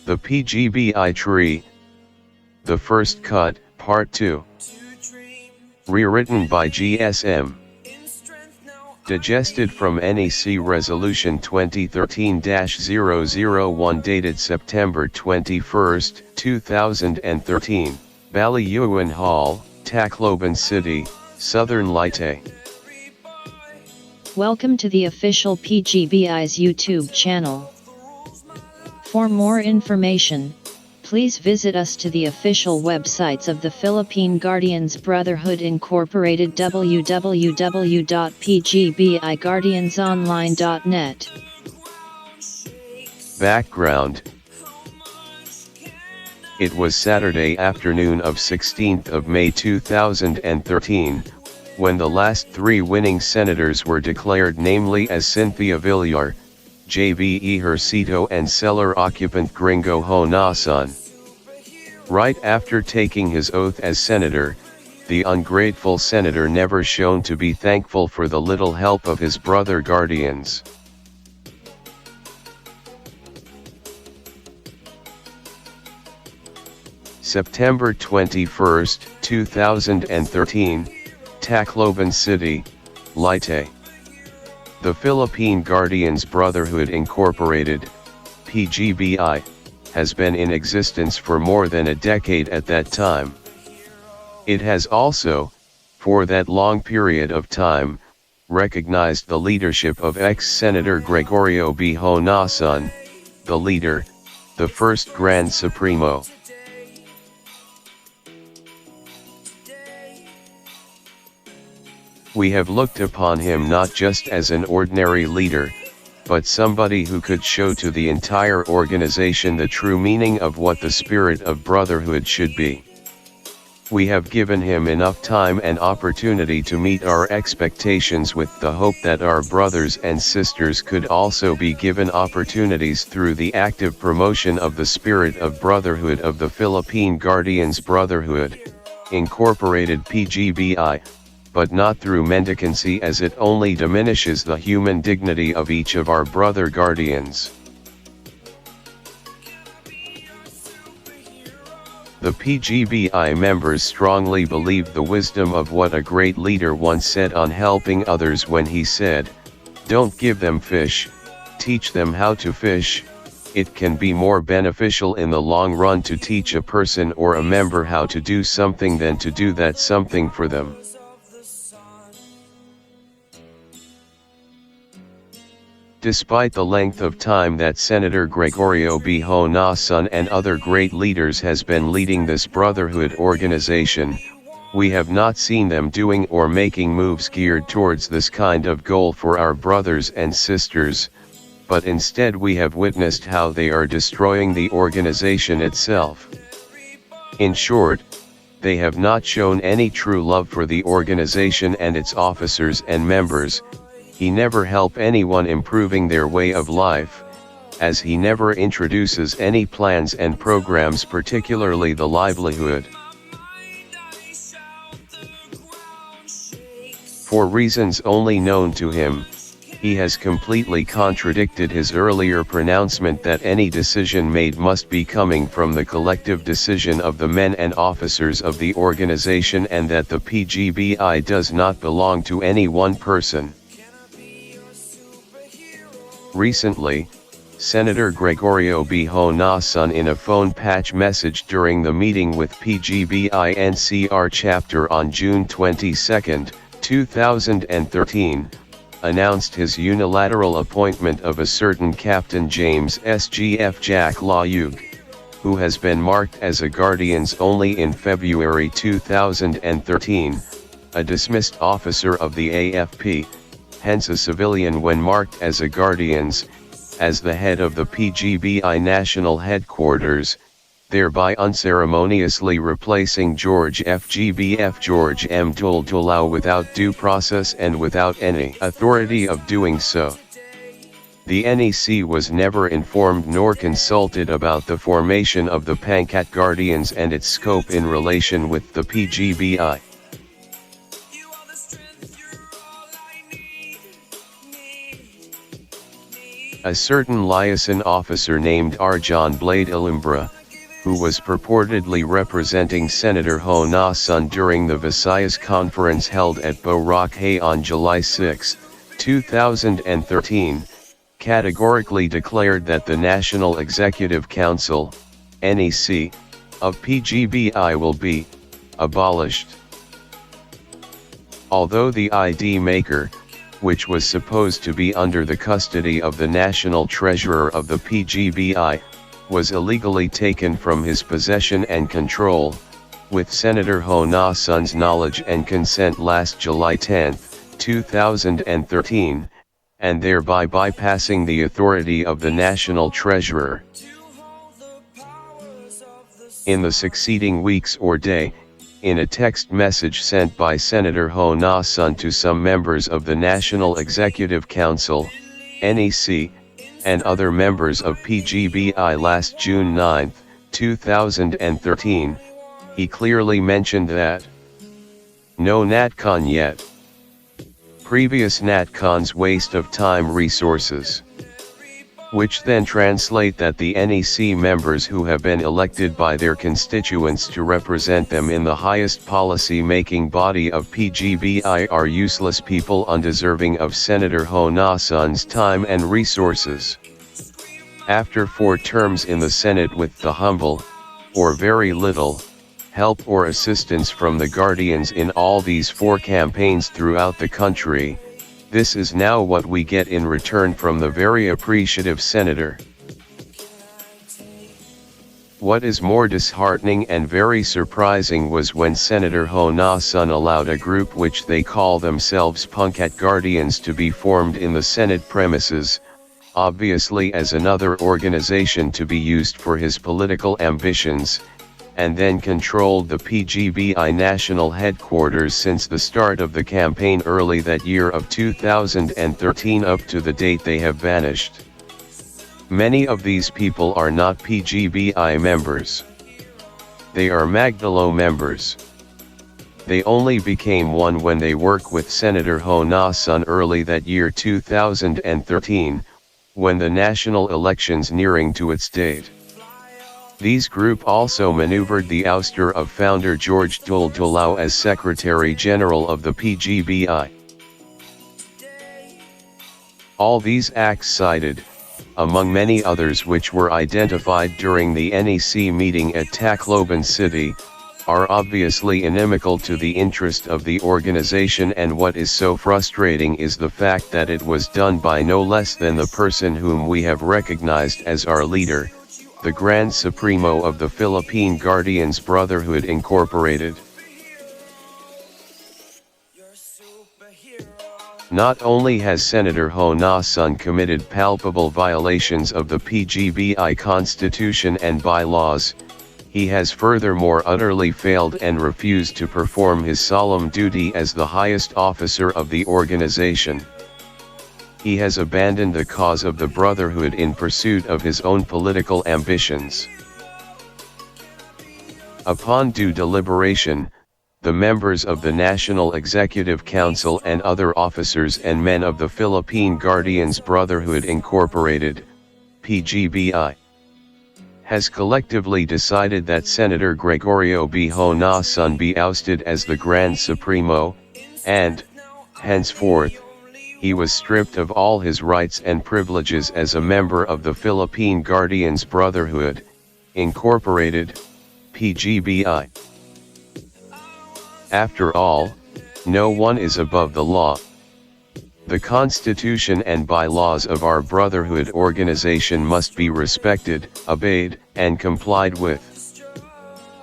The PGBI Tree, The First Cut, Part 2. Rewritten by GSM. Digested from NEC Resolution 2013-001 dated September 21, 2013, Ballyuan Hall, Tacloban City, Southern Leyte. Welcome to the official PGBI's YouTube channel. For more information, please visit us to the official websites of the Philippine Guardians Brotherhood Incorporated www.pgbiguardiansonline.net. Background. It was Saturday afternoon of 16th of May 2013, when the last three winning senators were declared, namely as Cynthia Villar, J.B. Ejercito and cellar occupant Gringo Honasan. Right after taking his oath as senator, the ungrateful senator never shown to be thankful for the little help of his brother guardians. September 21, 2013, Tacloban City, Leyte. The Philippine Guardians Brotherhood Incorporated, PGBI, has been in existence for more than a decade at that time. It has also, for that long period of time, recognized the leadership of ex-Senator Gregorio B. Honasan, the leader, the first Grand Supremo. We have looked upon him not just as an ordinary leader, but somebody who could show to the entire organization the true meaning of what the spirit of brotherhood should be. We have given him enough time and opportunity to meet our expectations with the hope that our brothers and sisters could also be given opportunities through the active promotion of the spirit of brotherhood of the Philippine Guardians Brotherhood, Incorporated PGBI, but not through mendicancy, as it only diminishes the human dignity of each of our brother guardians. The PGBI members strongly believe the wisdom of what a great leader once said on helping others when he said, "Don't give them fish, teach them how to fish." It can be more beneficial in the long run to teach a person or a member how to do something than to do that something for them. Despite the length of time that Senator Gregorio B. Honasan and other great leaders has been leading this brotherhood organization, we have not seen them doing or making moves geared towards this kind of goal for our brothers and sisters, but instead we have witnessed how they are destroying the organization itself. In short, they have not shown any true love for the organization and its officers and members. He never help anyone improving their way of life, as he never introduces any plans and programs, particularly the livelihood. For reasons only known to him, he has completely contradicted his earlier pronouncement that any decision made must be coming from the collective decision of the men and officers of the organization, and that the PGBI does not belong to any one person. Recently, Senator Gregorio B. Honasan, in a phone patch message during the meeting with PGBI NCR chapter on June 22, 2013, announced his unilateral appointment of a certain Captain James S.G.F. Jack Layug, who has been marked as a Guardians only in February 2013, a dismissed officer of the AFP, hence a civilian when marked as a Guardians, as the head of the PGBI national headquarters, thereby unceremoniously replacing George FGBF George M. Duldulau without due process and without any authority of doing so. The NEC was never informed nor consulted about the formation of the Pangkat Guardians and its scope in relation with the PGBI. A certain liaison officer named Arjan Blade Ilumbra, who was purportedly representing Senator Ho Na-sun during the Visayas conference held at Boracay on July 6, 2013, categorically declared that the National Executive Council, NEC, of PGBI will be abolished. Although the ID maker, which was supposed to be under the custody of the National Treasurer of the PGBI, was illegally taken from his possession and control, with Senator Ho Na-sun's knowledge and consent last July 10, 2013, and thereby bypassing the authority of the National Treasurer. In the succeeding weeks or day, in a text message sent by Senator Ho Na-sun to some members of the National Executive Council, NEC, and other members of PGBI last June 9, 2013, he clearly mentioned that no NatCon yet. Previous NatCon's waste of time resources. Which then translate that the NEC members who have been elected by their constituents to represent them in the highest policy-making body of PGBI are useless people undeserving of Senator Ho Na-sun's time and resources. After 4 terms in the Senate with the humble, or very little, help or assistance from the Guardians in all these 4 campaigns throughout the country, this is now what we get in return from the very appreciative senator. What is more disheartening and very surprising was when Senator Ho Na-sun allowed a group which they call themselves Punkat Guardians to be formed in the Senate premises, obviously as another organization to be used for his political ambitions, and then controlled the PGBI national headquarters since the start of the campaign early that year of 2013 up to the date they have vanished. Many of these people are not PGBI members. They are Magdalo members. They only became one when they worked with Senator Ho Na-sun early that year 2013, when the national elections nearing to its date. These group also maneuvered the ouster of founder George Duldulao as Secretary General of the PGBI. All these acts cited, among many others which were identified during the NEC meeting at Tacloban City, are obviously inimical to the interest of the organization, and what is so frustrating is the fact that it was done by no less than the person whom we have recognized as our leader, the Grand Supremo of the Philippine Guardians Brotherhood Incorporated. Not only has Senator Ho Na-sun committed palpable violations of the PGBI Constitution and bylaws, he has furthermore utterly failed and refused to perform his solemn duty as the highest officer of the organization. He has abandoned the cause of the Brotherhood in pursuit of his own political ambitions. Upon due deliberation, the members of the National Executive Council and other officers and men of the Philippine Guardians Brotherhood Incorporated, PGBI, has collectively decided that Senator Gregorio B. Ho Na-sun be ousted as the Grand Supremo, and, henceforth, he was stripped of all his rights and privileges as a member of the Philippine Guardians Brotherhood, Incorporated, PGBI. After all, no one is above the law. The Constitution and bylaws of our Brotherhood organization must be respected, obeyed, and complied with.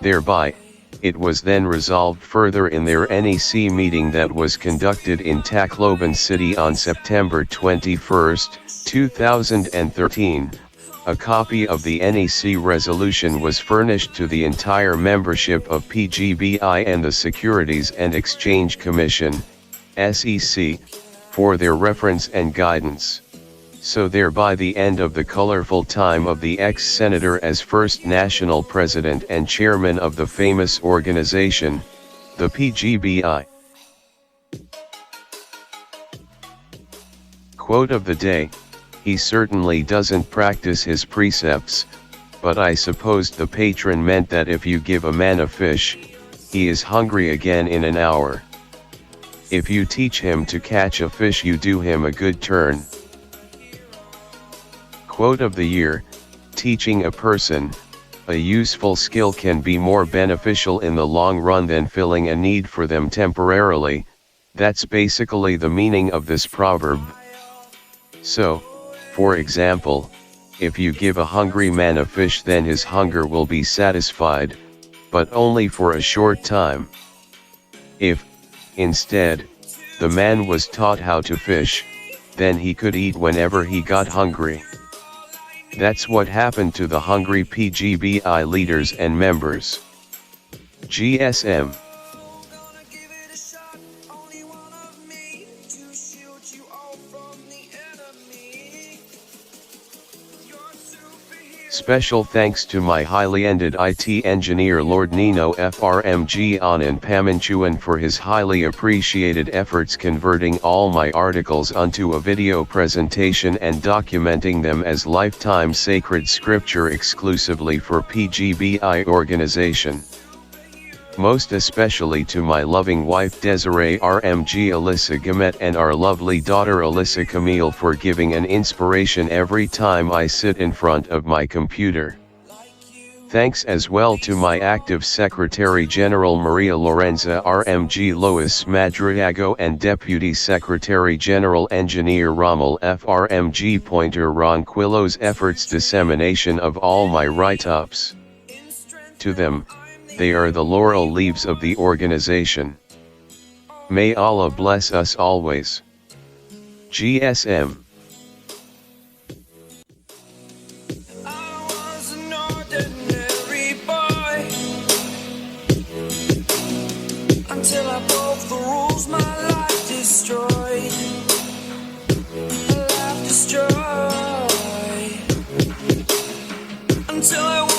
Thereby, it was then resolved further in their NEC meeting that was conducted in Tacloban City on September 21, 2013, a copy of the NEC resolution was furnished to the entire membership of PGBI and the Securities and Exchange Commission, SEC, for their reference and guidance. So thereby the end of the colorful time of the ex-senator as first national president and chairman of the famous organization, the PGBI. Quote of the day, he certainly doesn't practice his precepts, but I supposed the patron meant that if you give a man a fish, he is hungry again in an hour. If you teach him to catch a fish, you do him a good turn. Quote of the year: teaching a person a useful skill can be more beneficial in the long run than filling a need for them temporarily. That's basically the meaning of this proverb. So, for example, if you give a hungry man a fish, then his hunger will be satisfied, but only for a short time. If, instead, the man was taught how to fish, then he could eat whenever he got hungry. That's what happened to the hungry PGBI leaders and members. GSM. Special thanks to my highly ended IT engineer Lord Nino FRMG Anan Pamanchuan for his highly appreciated efforts converting all my articles onto a video presentation and documenting them as lifetime sacred scripture exclusively for PGBI organization. Most especially to my loving wife Desiree RMG Alyssa Gamet and our lovely daughter Alyssa Camille for giving an inspiration every time I sit in front of my computer. Thanks as well to my active Secretary General Maria Lorenza RMG Lois Madriago and Deputy Secretary General Engineer Rommel FRMG Pointer Ronquillo's efforts dissemination of all my write-ups. To them, they are the laurel leaves of the organization. May Allah bless us always. GSM. I was an ordinary boy until I broke the rules, my life destroyed. Life destroyed until I